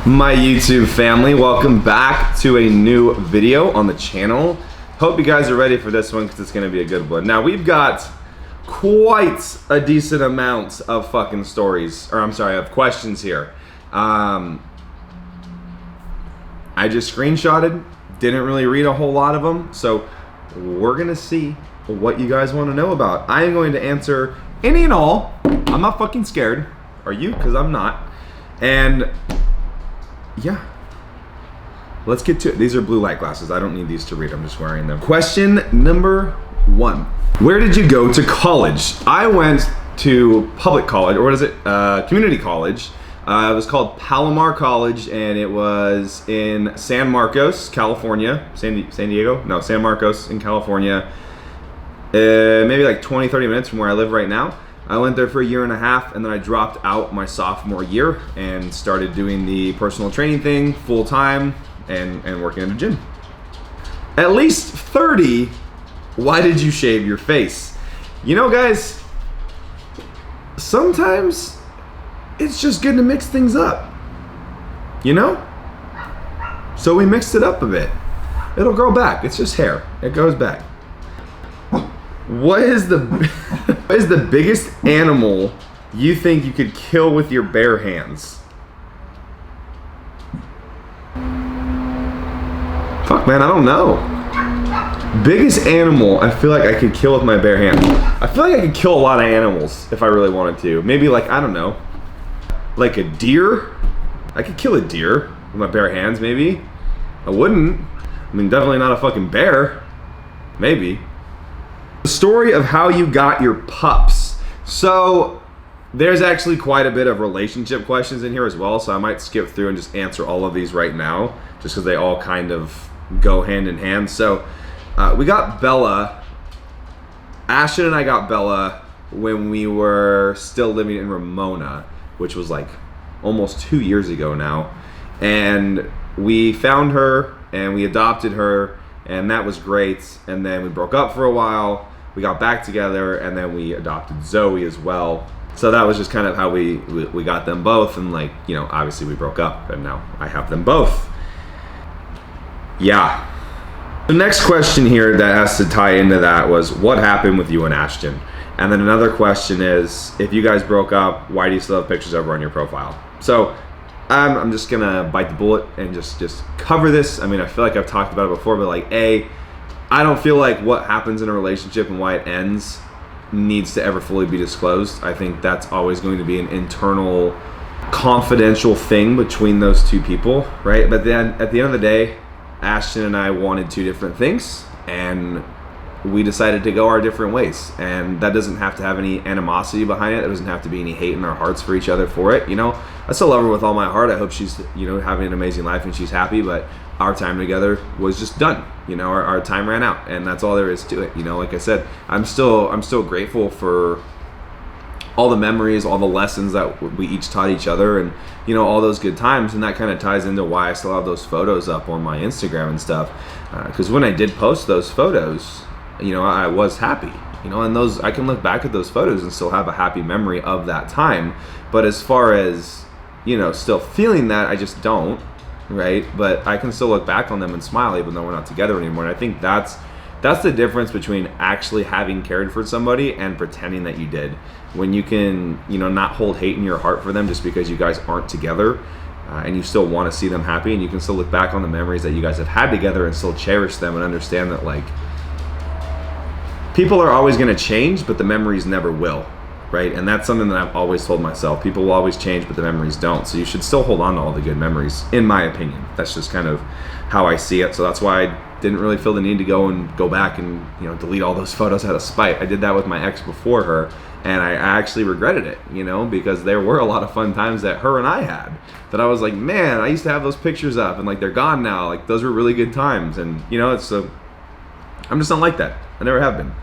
My YouTube family, welcome back to a new video on the channel. Hope you guys are ready for this one because it's going to be a good one. Now we've got quite a decent amount of fucking stories, or I'm sorry, of questions here. I just screenshotted, didn't really read a whole lot of them, so we're going to see what you guys want to know about. I am going to answer any and all. I'm not fucking scared. Are you? Because I'm not. And yeah, let's get to it. These are blue light glasses. I don't need these to read. I'm just wearing them. Question number 1. Where did you go to college? I went to public college, or what is it? Community college. It was called Palomar College, and it was in San Marcos, California. San Diego? No, San Marcos in California. Maybe like 20-30 minutes from where I live right now. I went there for a year and a half, and then I dropped out my sophomore year and started doing the personal training thing full time and working at a gym. At least 30, why did you shave your face? You know, guys, sometimes it's just good to mix things up, you know? So we mixed it up a bit. It'll grow back. It's just hair. It goes back. What is the biggest animal you think you could kill with your bare hands? Fuck, man, I don't know. Biggest animal I feel like I could kill with my bare hands. I feel like I could kill a lot of animals if I really wanted to. Maybe like, I don't know, like a deer? I could kill a deer with my bare hands, maybe. I wouldn't. I mean, definitely not a fucking bear. Maybe. The story of how you got your pups. So there's actually quite a bit of relationship questions in here as well, so I might skip through and just answer all of these right now just because they all kind of go hand in hand. So we got Bella. Ashton and I got Bella when we were still living in Ramona, which was like almost 2 years ago now, and we found her and we adopted her, and that was great. And then we broke up for a while. We got back together, and then we adopted Zoe as well. So that was just kind of how we got them both, and like, you know, obviously we broke up, and now I have them both. Yeah. The next question here that has to tie into that was, what happened with you and Ashton? And then another question is, if you guys broke up, why do you still have pictures over on your profile? So I'm just gonna bite the bullet and just cover this. I mean, I feel like I've talked about it before, but like, I don't feel like what happens in a relationship and why it ends needs to ever fully be disclosed. I think that's always going to be an internal, confidential thing between those two people, right? But then at the end of the day, Ashton and I wanted two different things, and we decided to go our different ways. And that doesn't have to have any animosity behind it. There doesn't have to be any hate in our hearts for each other for it, you know? I still love her with all my heart. I hope she's, you know, having an amazing life and she's happy, but our time together was just done. You know, our time ran out, and that's all there is to it. You know, like I said, I'm still grateful for all the memories, all the lessons that we each taught each other, and, you know, all those good times. And that kind of ties into why I still have those photos up on my Instagram and stuff. Because when I did post those photos, you know, I was happy. You know, and those, I can look back at those photos and still have a happy memory of that time. But as far as, you know, still feeling that, I just don't. Right? But I can still look back on them and smile even though we're not together anymore. And I think that's the difference between actually having cared for somebody and pretending that you did. When you can, you know, not hold hate in your heart for them just because you guys aren't together, and you still want to see them happy, and you can still look back on the memories that you guys have had together and still cherish them and understand that, like, people are always going to change, but the memories never will. Right? And that's something that I've always told myself. People will always change, but the memories don't. So you should still hold on to all the good memories, in my opinion. That's just kind of how I see it. So that's why I didn't really feel the need to go back and, you know, delete all those photos out of spite. I did that with my ex before her, and I actually regretted it, you know, because there were a lot of fun times that her and I had that I was like, man, I used to have those pictures up, and like they're gone now. Like, those were really good times. And, you know, I'm just not like that. I never have been.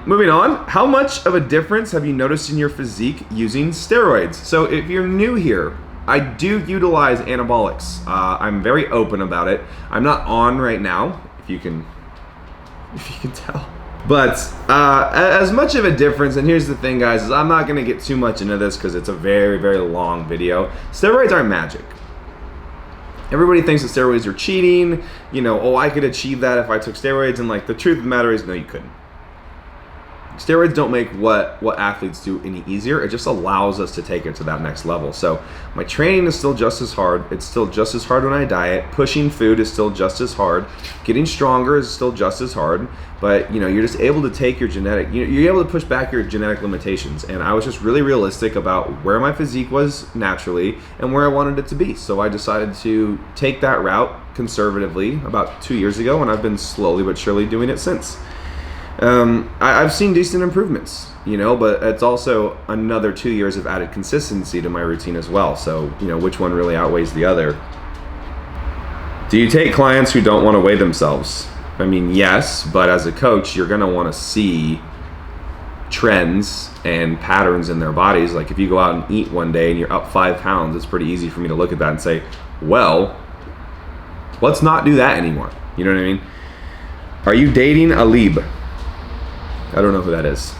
Moving on, how much of a difference have you noticed in your physique using steroids? So if you're new here, I do utilize anabolics. I'm very open about it. I'm not on right now, if you can tell. But as much of a difference, and here's the thing, guys, is I'm not going to get too much into this because it's a very, very long video. Steroids aren't magic. everybody thinks that steroids are cheating. You know, oh, I could achieve that if I took steroids. And like the truth of the matter is, no, you couldn't. Steroids don't make what athletes do any easier. It just allows us to take it to that next level. So my training is still just as hard. It's still just as hard when I diet. Pushing food is still just as hard. Getting stronger is still just as hard. But you know, you're just able to take your genetic, you're able to push back your genetic limitations. And I was just really realistic about where my physique was naturally and where I wanted it to be. So I decided to take that route conservatively about 2 years ago, and I've been slowly but surely doing it since. I've seen decent improvements, you know, but it's also another 2 years of added consistency to my routine as well. So, you know, which one really outweighs the other? Do you take clients who don't want to weigh themselves? I mean, yes, but as a coach, you're going to want to see trends and patterns in their bodies. Like if you go out and eat one day and you're up 5 pounds, it's pretty easy for me to look at that and say, well, let's not do that anymore. You know what I mean? Are you dating Alib? I don't know who that is.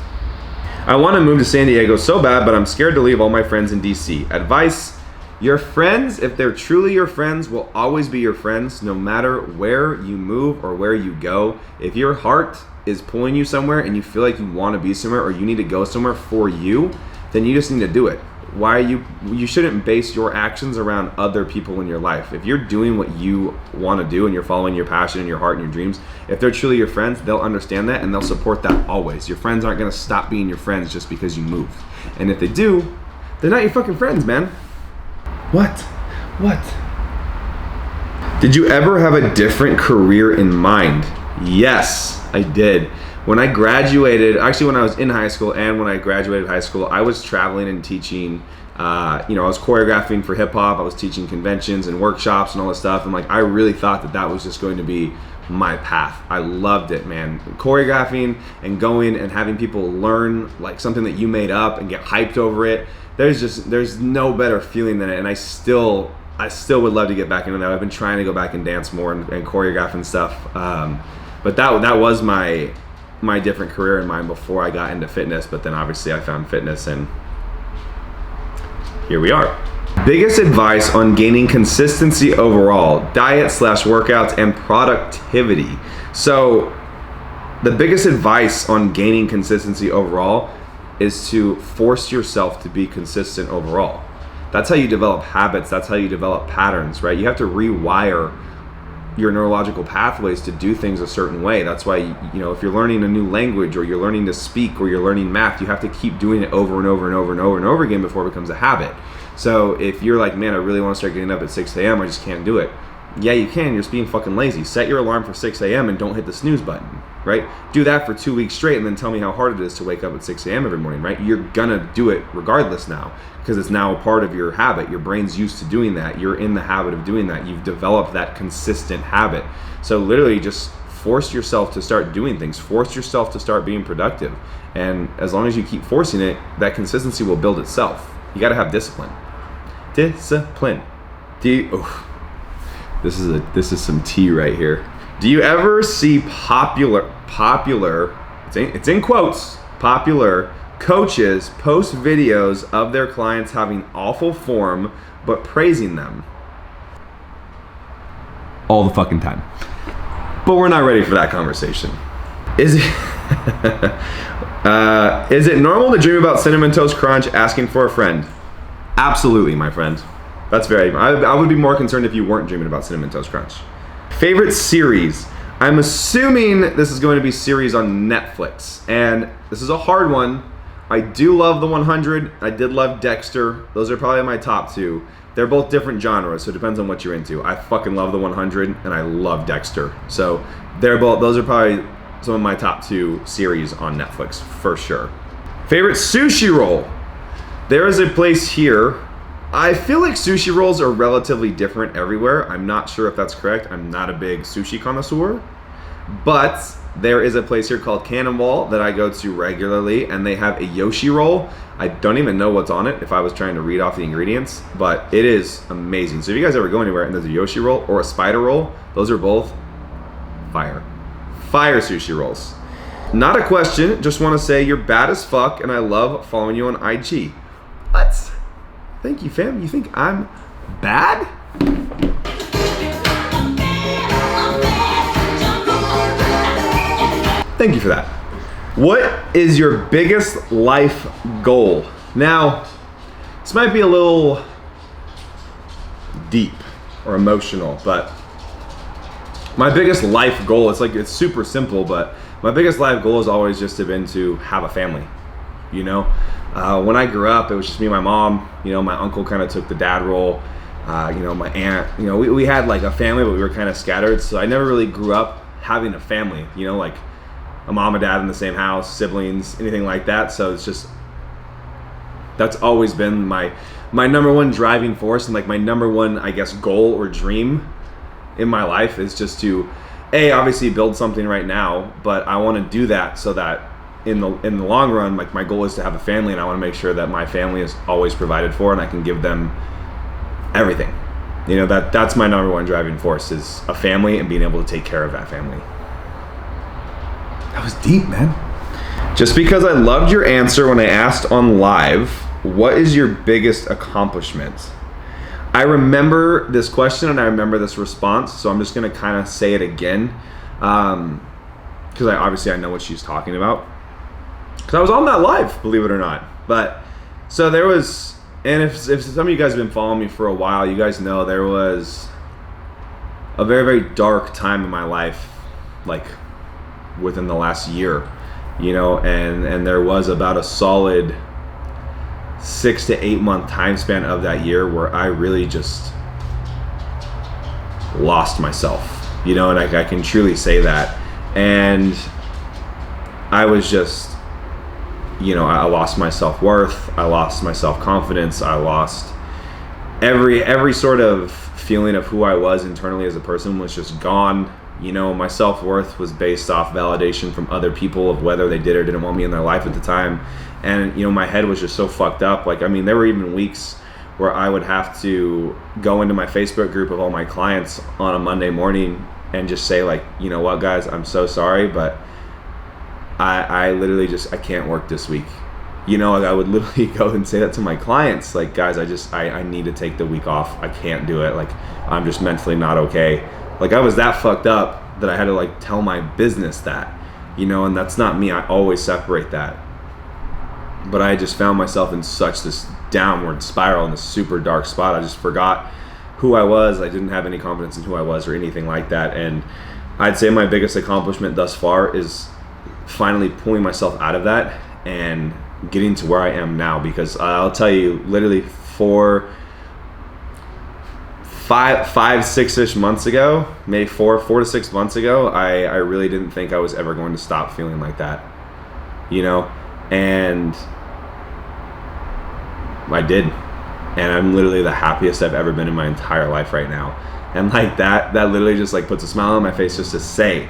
I want to move to San Diego so bad, but I'm scared to leave all my friends in DC. Advice: your friends, if they're truly your friends, will always be your friends no matter where you move or where you go. If your heart is pulling you somewhere and you feel like you want to be somewhere or you need to go somewhere for you, then you just need to do it. Why you shouldn't base your actions around other people in your life. If you're doing what you want to do and you're following your passion and your heart and your dreams, if they're truly your friends, they'll understand that and they'll support that always. Your friends aren't going to stop being your friends just because you move. And if they do, they're not your fucking friends, man. What? Did you ever have a different career in mind? Yes, I did. When I graduated, actually when I was in high school and when I graduated high school, I was traveling and teaching, I was choreographing for hip hop, I was teaching conventions and workshops and all this stuff. And like, I really thought that was just going to be my path. I loved it, man. Choreographing and going and having people learn like something that you made up and get hyped over it. There's no better feeling than it. And I still would love to get back into that. I've been trying to go back and dance more and choreograph and stuff. But that was my different career in mind before I got into fitness, but then obviously I found fitness and here we are. Biggest advice on gaining consistency overall, diet / workouts and productivity. So the biggest advice on gaining consistency overall is to force yourself to be consistent overall. That's how you develop habits, that's how you develop patterns, right? You have to rewire your neurological pathways to do things a certain way. That's why, if you're learning a new language or you're learning to speak or you're learning math, you have to keep doing it over and over and over and over and over again before it becomes a habit. So if you're like, man, I really want to start getting up at 6 a.m., I just can't do it. Yeah, you can. You're just being fucking lazy. Set your alarm for 6 a.m. and don't hit the snooze button, right? Do that for 2 weeks straight and then tell me how hard it is to wake up at 6 a.m. every morning, right? You're gonna do it regardless now because it's now a part of your habit. Your brain's used to doing that. You're in the habit of doing that. You've developed that consistent habit. So literally just force yourself to start doing things. Force yourself to start being productive. And as long as you keep forcing it, that consistency will build itself. You gotta have discipline. Discipline. This is some tea right here. Do you ever see popular, it's in quotes, popular coaches post videos of their clients having awful form but praising them? All the fucking time. But we're not ready for that conversation. Is it normal to dream about Cinnamon Toast Crunch asking for a friend? Absolutely, my friend. That's I would be more concerned if you weren't dreaming about Cinnamon Toast Crunch. Favorite series? I'm assuming this is going to be series on Netflix. And this is a hard one. I do love The 100. I did love Dexter. Those are probably my top two. They're both different genres, so it depends on what you're into. I fucking love The 100 and I love Dexter. So those are probably some of my top two series on Netflix for sure. Favorite sushi roll? There is a place here. I feel like sushi rolls are relatively different everywhere. I'm not sure if that's correct. I'm not a big sushi connoisseur. But there is a place here called Cannonball that I go to regularly, and they have a Yoshi roll. I don't even know what's on it if I was trying to read off the ingredients, but it is amazing. So if you guys ever go anywhere and there's a Yoshi roll or a spider roll, those are both fire. Fire sushi rolls. Not a question, just want to say you're bad as fuck and I love following you on IG. What? Thank you, fam. You think I'm bad? Thank you for that. What is your biggest life goal? Now, this might be a little deep or emotional, but my biggest life goal, it's super simple, but my biggest life goal has always just been to have a family. You know, when I grew up, it was just me and my mom. You know, my uncle kind of took the dad role. You know, my aunt, you know, we had like a family, but we were kind of scattered. So I never really grew up having a family, you know, like a mom and dad in the same house, siblings, anything like that. So it's just, that's always been my number one driving force, and like my number one, I guess, goal or dream in my life is just to, obviously build something right now, but I want to do that so that in the long run, like my goal is to have a family, and I want to make sure that my family is always provided for and I can give them everything. You know, that's my number one driving force, is a family and being able to take care of that family. That was deep, man. Just because I loved your answer when I asked on live, what is your biggest accomplishment? I remember this question and I remember this response, so I'm just gonna kind of say it again, because I know what she's talking about, because I was on that live, believe it or not. But so there was, and if some of you guys have been following me for a while, you guys know there was a very, very dark time in my life, like within the last year, you know, and there was about a solid 6 to 8 month time span of that year where I really just lost myself, you know, and I can truly say that. And I was just, you know, I lost my self-worth, I lost my self-confidence, I lost every sort of feeling of who I was internally as a person was just gone. You know, my self-worth was based off validation from other people of whether they did or didn't want me in their life at the time. And, you know, my head was just so fucked up. Like, I mean, there were even weeks where I would have to go into my Facebook group of all my clients on a Monday morning and just say, like, you know what, guys, I'm so sorry, but I literally just, I can't work this week. You know, like I would literally go and say that to my clients, like, guys, I need to take the week off. I can't do it. Like, I'm just mentally not okay. Like, I was that fucked up that I had to like tell my business that, you know, and that's not me. I always separate that. But I just found myself in such this downward spiral in this super dark spot. I just forgot who I was. I didn't have any confidence in who I was or anything like that. And I'd say my biggest accomplishment thus far is finally pulling myself out of that and getting to where I am now. Because I'll tell you, literally 4, 5, 6-ish months ago, maybe 4 to 6 months ago, I really didn't think I was ever going to stop feeling like that, you know, and I did, and I'm literally the happiest I've ever been in my entire life right now. And like that literally just like puts a smile on my face just to say,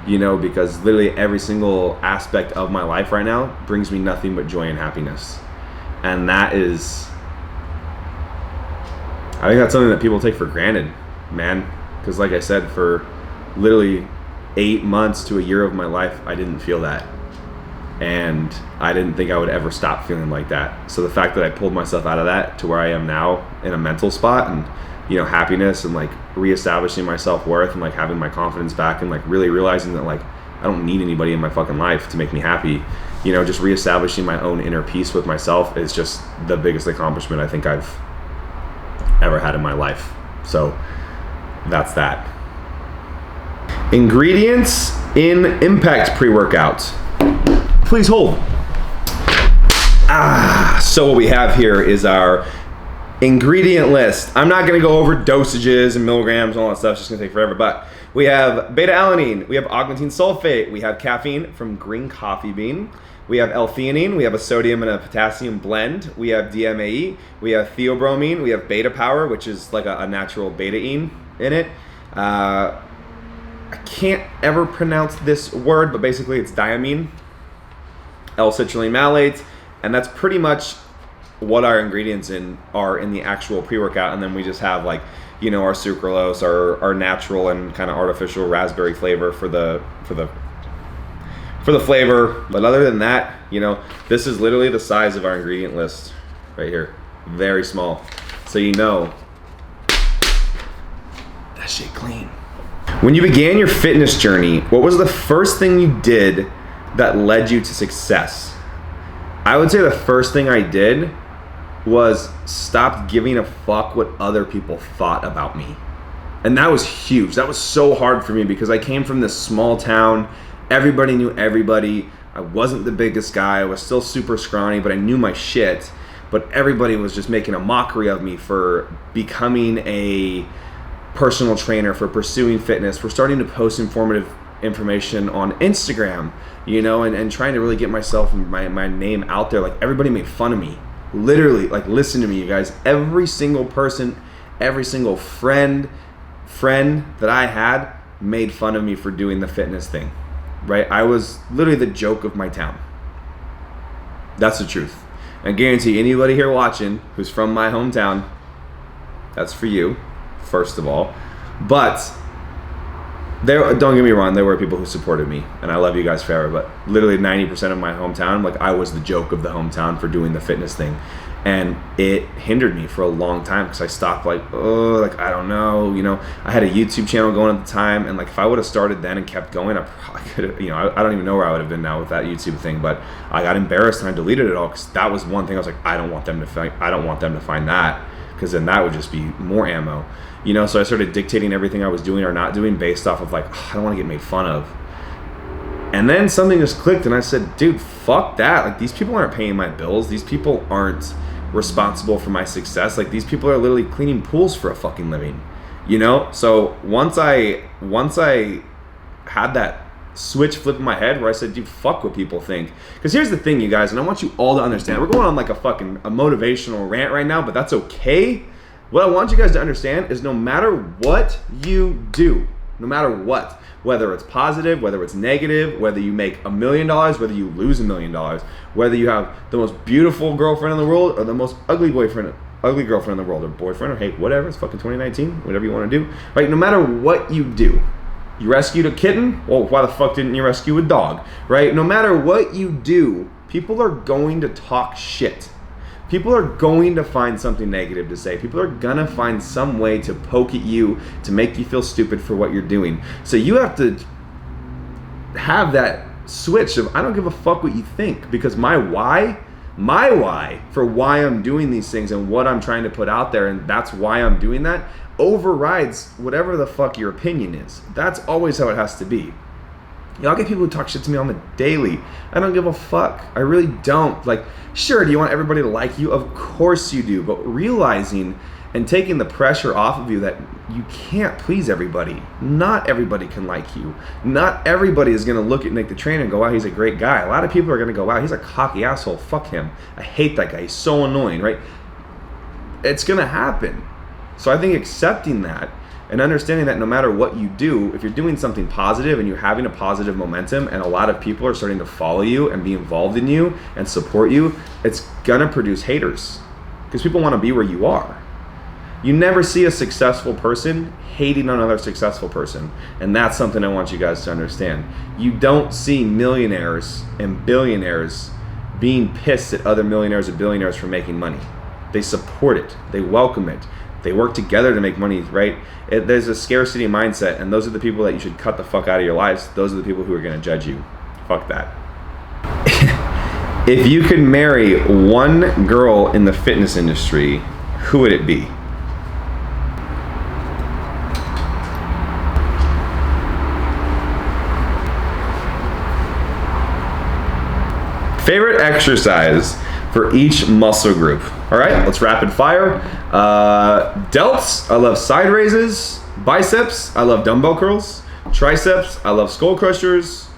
you know, because literally every single aspect of my life right now brings me nothing but joy and happiness. And that is, I think that's something that people take for granted, man. Because like I said, for literally 8 months to a year of my life, I didn't feel that. And I didn't think I would ever stop feeling like that. So the fact that I pulled myself out of that to where I am now in a mental spot and, you know, happiness and like reestablishing my self-worth and like having my confidence back and like really realizing that like I don't need anybody in my fucking life to make me happy. You know, just reestablishing my own inner peace with myself is just the biggest accomplishment I think I've ever had in my life. So that's that. Ingredients in Impact pre-workout. Please hold. So what we have here is our ingredient list. I'm not going to go over dosages and milligrams and all that stuff. It's just going to take forever. But we have beta-alanine. We have augmentine sulfate. We have caffeine from green coffee bean. We have L-theanine. We have a sodium and a potassium blend. We have DMAE. We have theobromine. We have beta power, which is like a natural beta-ene in it. I can't ever pronounce this word, but basically it's diamine. L-citrulline malate, and that's pretty much what our ingredients are in the actual pre-workout. And then we just have like, you know, our sucralose, our natural and kind of artificial raspberry flavor for the flavor. But other than that, you know, this is literally the size of our ingredient list right here, very small. So you know that shit clean. When you began your fitness journey, what was the first thing you did that led you to success? I would say the first thing I did was stop giving a fuck what other people thought about me. And that was huge. That was so hard for me because I came from this small town. Everybody knew everybody. I wasn't the biggest guy. I was still super scrawny, but I knew my shit. But everybody was just making a mockery of me for becoming a personal trainer, for pursuing fitness, for starting to post informative information on Instagram, you know, and trying to really get myself and my name out there. Like, everybody made fun of me. Literally, like, listen to me, you guys. Every single person, every single friend that I had made fun of me for doing the fitness thing, right? I was literally the joke of my town. That's the truth. I guarantee anybody here watching who's from my hometown, that's for you, first of all. But don't get me wrong, there were people who supported me, and I love you guys forever, but literally 90% of my hometown, like, I was the joke of the hometown for doing the fitness thing. And it hindered me for a long time because I stopped, like, I don't know, you know. I had a YouTube channel going at the time, and like, if I would have started then and kept going, I probably could have, you know, I don't even know where I would have been now with that YouTube thing. But I got embarrassed and I deleted it all because that was one thing I was like, I don't want them to find that, because then that would just be more ammo, you know. So I started dictating everything I was doing or not doing based off of, like, I don't want to get made fun of. And then something just clicked and I said, dude, fuck that. Like, these people aren't paying my bills. These people aren't responsible for my success. Like, these people are literally cleaning pools for a fucking living, you know. So once I had that switch flip in my head where I said, dude, fuck what people think. Because here's the thing, you guys, and I want you all to understand, we're going on like a motivational rant right now, but that's okay. What I want you guys to understand is no matter what you do, no matter what, whether it's positive, whether it's negative, whether you make $1 million, whether you lose $1 million, whether you have the most beautiful girlfriend in the world or the most ugly girlfriend in the world, or boyfriend, or hey, whatever, it's fucking 2019, whatever you want to do, right? No matter what you do, you rescued a kitten, well, why the fuck didn't you rescue a dog, right? No matter what you do, people are going to talk shit. People are going to find something negative to say. People are gonna find some way to poke at you, to make you feel stupid for what you're doing. So you have to have that switch of, I don't give a fuck what you think, because my why for why I'm doing these things and what I'm trying to put out there, and that's why I'm doing that, overrides whatever the fuck your opinion is. That's always how it has to be. You know, I'll get people who talk shit to me on the daily. I don't give a fuck. I really don't. Like, sure, do you want everybody to like you? Of course you do. But realizing and taking the pressure off of you that you can't please everybody. Not everybody can like you. Not everybody is going to look at Nick the Trainer and go, wow, he's a great guy. A lot of people are going to go, wow, he's a cocky asshole. Fuck him. I hate that guy. He's so annoying, right? It's going to happen. So I think accepting that and understanding that no matter what you do, if you're doing something positive and you're having a positive momentum and a lot of people are starting to follow you and be involved in you and support you, it's gonna produce haters because people want to be where you are. You never see a successful person hating on another successful person, and that's something I want you guys to understand. You don't see millionaires and billionaires being pissed at other millionaires or billionaires for making money. They support it. They welcome it. They work together to make money, right? There's a scarcity mindset, and those are the people that you should cut the fuck out of your lives. Those are the people who are going to judge you. Fuck that. If you could marry one girl in the fitness industry, who would it be? Favorite exercise for each muscle group. All right, let's rapid fire. Delts, I love side raises. Biceps, I love dumbbell curls. Triceps, I love skull crushers.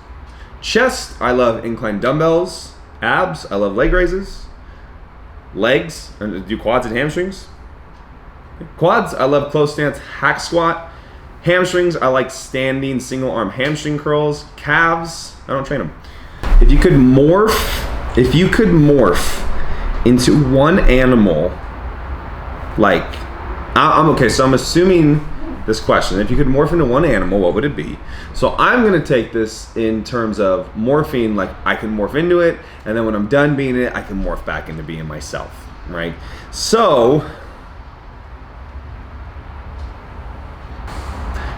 Chest, I love incline dumbbells. Abs, I love leg raises. Legs, do quads and hamstrings. Quads, I love close stance hack squat. Hamstrings, I like standing single arm hamstring curls. Calves, I don't train them. If you could morph into one animal, like, I'm okay, so I'm assuming this question. If you could morph into one animal, what would it be? So I'm gonna take this in terms of morphing, like I can morph into it, and then when I'm done being it, I can morph back into being myself, right? So,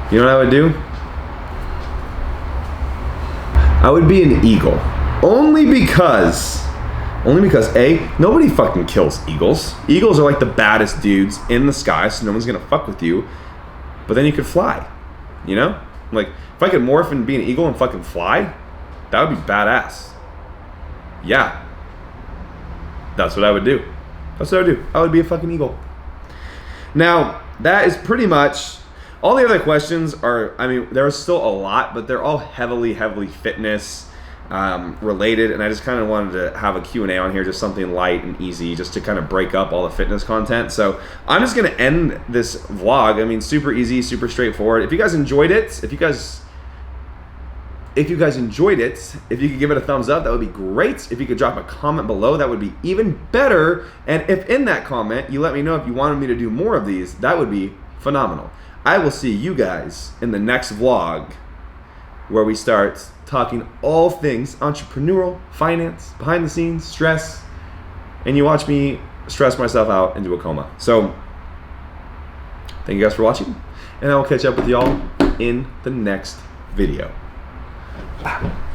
you know what I would do? I would be an eagle. Only because A, nobody fucking kills eagles. Eagles are like the baddest dudes in the sky, so no one's gonna fuck with you. But then you could fly, you know? Like, if I could morph and be an eagle and fucking fly, that would be badass. Yeah. That's what I would do. That's what I would do. I would be a fucking eagle. Now, that is pretty much, all the other questions are, I mean, there are still a lot, but they're all heavily fitness related, and I just kind of wanted to have a Q&A on here, just something light and easy, just to kind of break up all the fitness content. So I'm just going to end this vlog. I mean, super easy, super straightforward. If you guys enjoyed it, if you could give it a thumbs up, that would be great. If you could drop a comment below, that would be even better. And if in that comment you let me know if you wanted me to do more of these, that would be phenomenal. I will see you guys in the next vlog, where we start talking all things entrepreneurial, finance, behind the scenes, stress, and you watch me stress myself out into a coma. So thank you guys for watching, and I will catch up with y'all in the next video. Wow.